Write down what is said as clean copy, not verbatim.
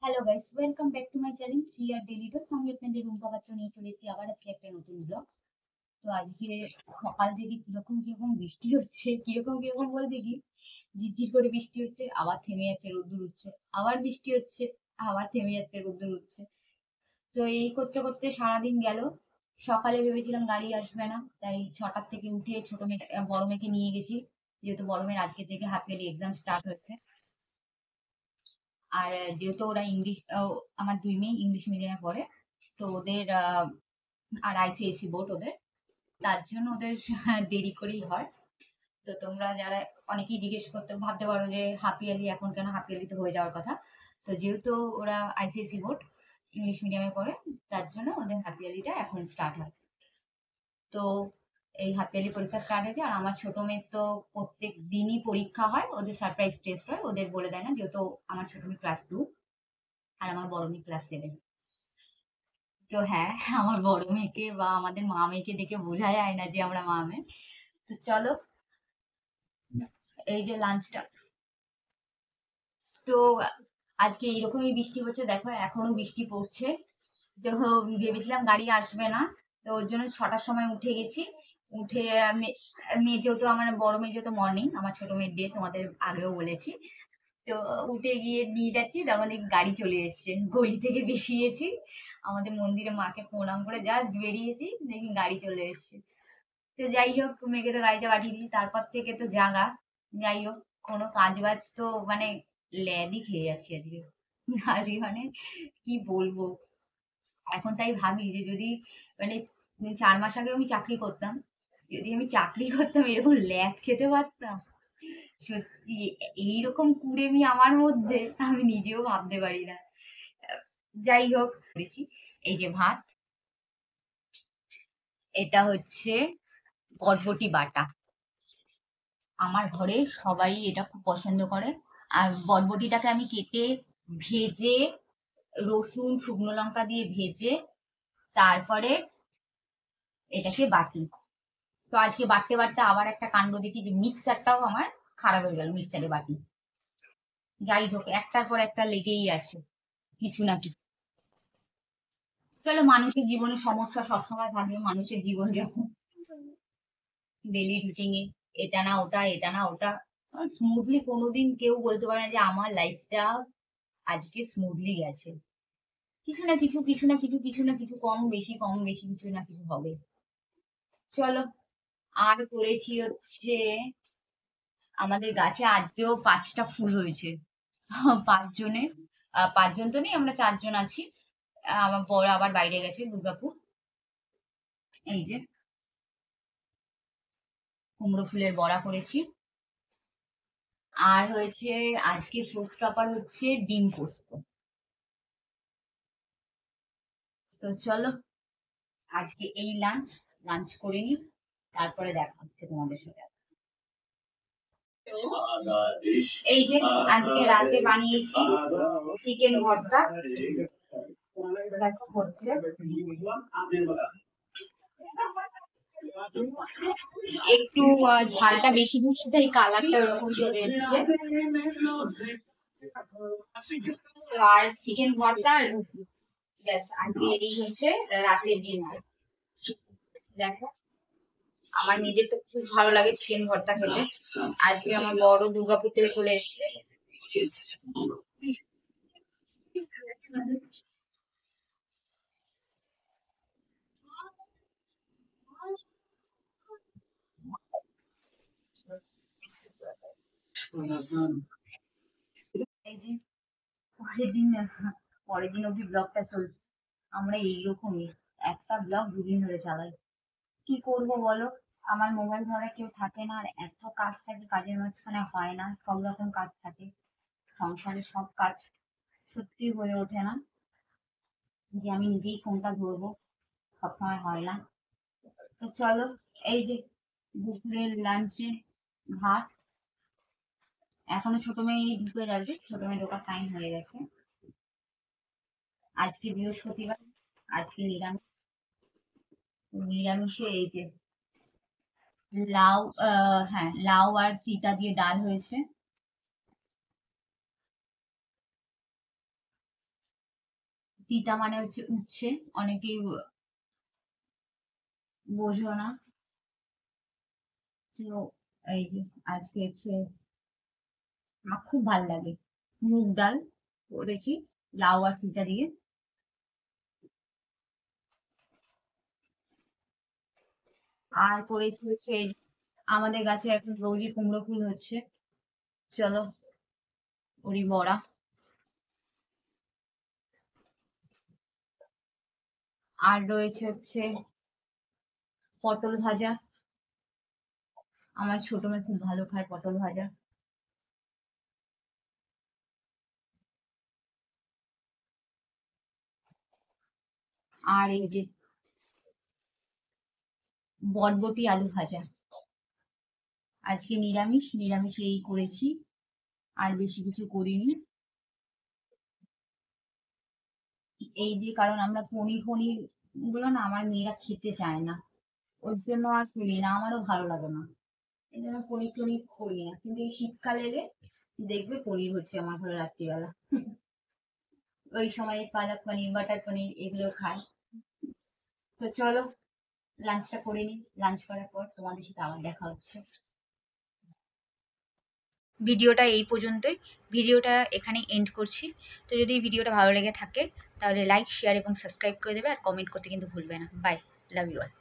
Hello guys, welcome back to my channel three R daily dose. আমি আপনাদের রুম্পা পাত্র নিয়ে চলে এসেছি আবার আজকে একটা নতুন ব্লগ। তো আজকে সকাল থেকে কিরকম কিরকম বৃষ্টি হচ্ছে, কিরকম কিরকম বলতে কি ঝিরঝির করে বৃষ্টি হচ্ছে, আবার থেমে যাচ্ছে, রোদ্দুর উঠছে, আবার বৃষ্টি হচ্ছে, আবার থেমে যাচ্ছে, রোদ্দুর উঠছে। তো এই করতে করতে সারাদিন গেল। সকালে ভেবেছিলাম গাড়ি আসবে না, তাই 6টার থেকে উঠে ছোট মেয়ে বড় মেয়েকে নিয়ে গেছি, যেহেতু বড় মেয়ের আজকে থেকে হাফ ইয়ারলি এক্সাম স্টার্ট হয়েছে। আর যেহেতু ওরা ইংলিশ, আমার দুই মেয়ে ইংলিশ মিডিয়ামে পড়ে, তো ওদের আর আইসিএসসি বোর্ড ওদের, তার জন্য ওদের দেরি করেই হয়। তো তোমরা যারা অনেকেই জিজ্ঞেস করতে ভাবতে পারো যে হাফ ইয়ারলি এখন কেন, হাফ ইয়ারলি তো হয়ে যাওয়ার কথা। তো যেহেতু ওরা আইসিএসসি বোর্ড ইংলিশ মিডিয়ামে পড়ে, তার জন্য ওদের হাফ ইয়ারলিটা এখন স্টার্ট হয়। তো এই হাফ ইয়ারলি পরীক্ষা স্টার্ট হয়েছে। আর আমার ছোট মেয়ের তো প্রত্যেক দিনই পরীক্ষা হয়, ওদের সারপ্রাইজ টেস্ট হয়, ওদের বলে দেয় না, যেহেতু আমার ছোট মেয়ে ক্লাস 2 আর আমার বড় মেয়ে ক্লাস 7। তো হ্যাঁ, আমার বড় মেয়েকে বা আমাদের মা মেয়েকে দেখে বোঝা যায় না যে আমরা মা মেয়ে। তো চলো, এই যে লাঞ্চটা। তো আজকে এইরকমই বৃষ্টি হচ্ছে, দেখো এখনো বৃষ্টি পড়ছে। তো ভেবেছিলাম গাড়ি আসবে না, তো ওর জন্য 6টার সময় উঠে গেছি। উঠে মেয়ে যেহেতু, আমার বড় মেয়ে যেহেতু মর্নিং, আমার ছোট মেয়ের ডে, তোমাদের আগেও বলেছি। তো উঠে গিয়ে নিয়ে যাচ্ছি, তখন দেখি গাড়ি চলে এসছে, গলি থেকে বেরিয়েছি, আমাদের মন্দিরে মাকে প্রণাম করে জাস্ট বেরিয়েছি, দেখি গাড়ি চলে এসছে। তো যাই হোক, মেয়েকে তো গাড়িতে পাঠিয়ে দিয়েছি, তারপর থেকে তো জাগা। যাই হোক, কোনো কাজ বাজ তো মানে ল্যাদই খেয়ে যাচ্ছি আজকে। আজকে মানে কি বলবো। এখন তাই ভাবি যে যদি মানে 4 মাস আগে আমি চাকরি করতাম, যদি আমি চাকরি করতাম এরকম ল্যাদ খেতে পারতাম, সত্যি এইরকম কুড়েমি আমার মধ্যে আমি নিজেও ভাবতে পারি না। যাই হোক, করেছি এই যে ভাত, এটা হচ্ছে বরবটি বাটা। আমার ঘরে সবাই এটা খুব পছন্দ করে। আর বরবটিটাকে আমি কেটে ভেজে, রসুন শুকনো লঙ্কা দিয়ে ভেজে, তারপরে এটাকে বাটি। তো আজকে বাটতে বাটতে আবার একটা কাণ্ড দেখি যে মিক্সারটাও আমার খারাপ হয়ে গেল, মিক্সারে বাটি। যাই হোক, একটার পর একটা লেগেই আছে, কিছু না কিছু। চলো, মানুষের জীবনে সমস্যা সবসময় থাকবে, মানুষের জীবন যখন ডেলি রুটিনে এটা না ওটা, এটা না ওটা, স্মুথলি কোনোদিন কেউ বলতে পারে না যে আমার লাইফটা আজকে স্মুথলি গেছে। কিছু না কিছু, কিছু না কিছু, কিছু না কিছু, কম বেশি, কম বেশি, কিছু না কিছু হবে। চলো, আর করেছি হচ্ছে আমাদের গাছে আজকেও 5টা ফুল হয়েছে। 5 জনে, 5 জন তো নেই, আমরা 4 জন আছি। আমার বড় আবার বাইরে গেছে দুর্গাপুর। এই যে কুমড়ো ফুলের বড়া করেছি। আর হয়েছে আজকে শোজ কাপার হচ্ছে ডিম পোস্ত। তো চলো, আজকে এই লাঞ্চ, লাঞ্চ করে নি, তারপরে দেখা হচ্ছে তোমাদের সাথে। এই যে আজকে রাতে বানিয়েছি চিকেন ভর্তা, দেখো হচ্ছে। একটু ঝালটা বেশি দিচ্ছি, তাই কালারটা ওরকম চলে এসছে। তো আর চিকেন ভর্তা আর রুটি, ব্যাস আজকে এই হচ্ছে রাতের ডিনার। দেখো, আমার নিজের তো খুব ভালো লাগে চিকেন ভর্তা খেতে। আজকে আমার বড় দুর্গাপুর থেকে চলে এসেছে। এই যে পরের দিন, পরের দিন অব্দি ব্লগটা চলছে। আমরা এইরকমই একটা ব্লগ 2 দিন ধরে চালাই। কি করব বলো, আমার মোবাইল ধরে কেউ থাকে না, আর এত কাজ থাকে, কাজের মাঝখানে হয় না, সব রকম কাজ থাকে, সংসারের সব কাজ সত্যি হয়ে ওঠে না যে আমি নিজেই ফোনটা ধরবো, সবসময় হয় না। তো চলো, এই যে দুপুরের লাঞ্চে ভাত। এখনো ছোট মেয়ে ঢুকে যাবে, ছোট মেয়ে ঢোকার টাইম হয়ে গেছে। আজকে বৃহস্পতিবার, আজকে নিরামিষ। নিরামিষে এই যে লাউ, হ্যাঁ লাউ আর তিতা দিয়ে ডাল হয়েছে। তিতা মানে হচ্ছে উচ্ছে, অনেকেই বোঝো না। তো এই যে আজকে হচ্ছে আমার খুব ভালো লাগে মুগ ডাল করেছি লাউ আর তিতা দিয়ে। আর করেছি হচ্ছে এই যে আমাদের গাছে এখন রোজই কুমড়ো ফুল হচ্ছে, চলো ওরই বড়া। আর রয়েছে হচ্ছে পটল ভাজা, আমার ছোট মেয়ে খুব ভালো খায় পটল ভাজা। আর এই যে বরবটি আলু ভাজা। আজকে নিরামিষ, নিরামিষ এই করেছি, আর বেশি কিছু করিনি। এই দিয়ে, কারণ আমরা পনির ফনির গুলো না আমার মেয়েরা খেতে চায় না, ওর জন্য আর করি না, আমারও ভালো লাগে না, এই জন্য পনির টনির করি না। কিন্তু এই শীতকাল এলে দেখবে পনির হচ্ছে আমার ঘরে রাত্রিবেলা। ওই সময় পালক পনির, বাটার পনির এগুলো খাই। তো চলো লাঞ্চটা করে নিই, লাঞ্চ করার পর তোমাদের সাথে আবার দেখা হচ্ছে। ভিডিওটা এই পর্যন্তই, ভিডিওটা এখানে এন্ড করছি। তো যদি ভিডিওটা ভালো লেগে থাকে তাহলে লাইক, শেয়ার এবং সাবস্ক্রাইব করে দেবে, আর কমেন্ট করতে কিন্তু ভুলবে না। Bye, love you all.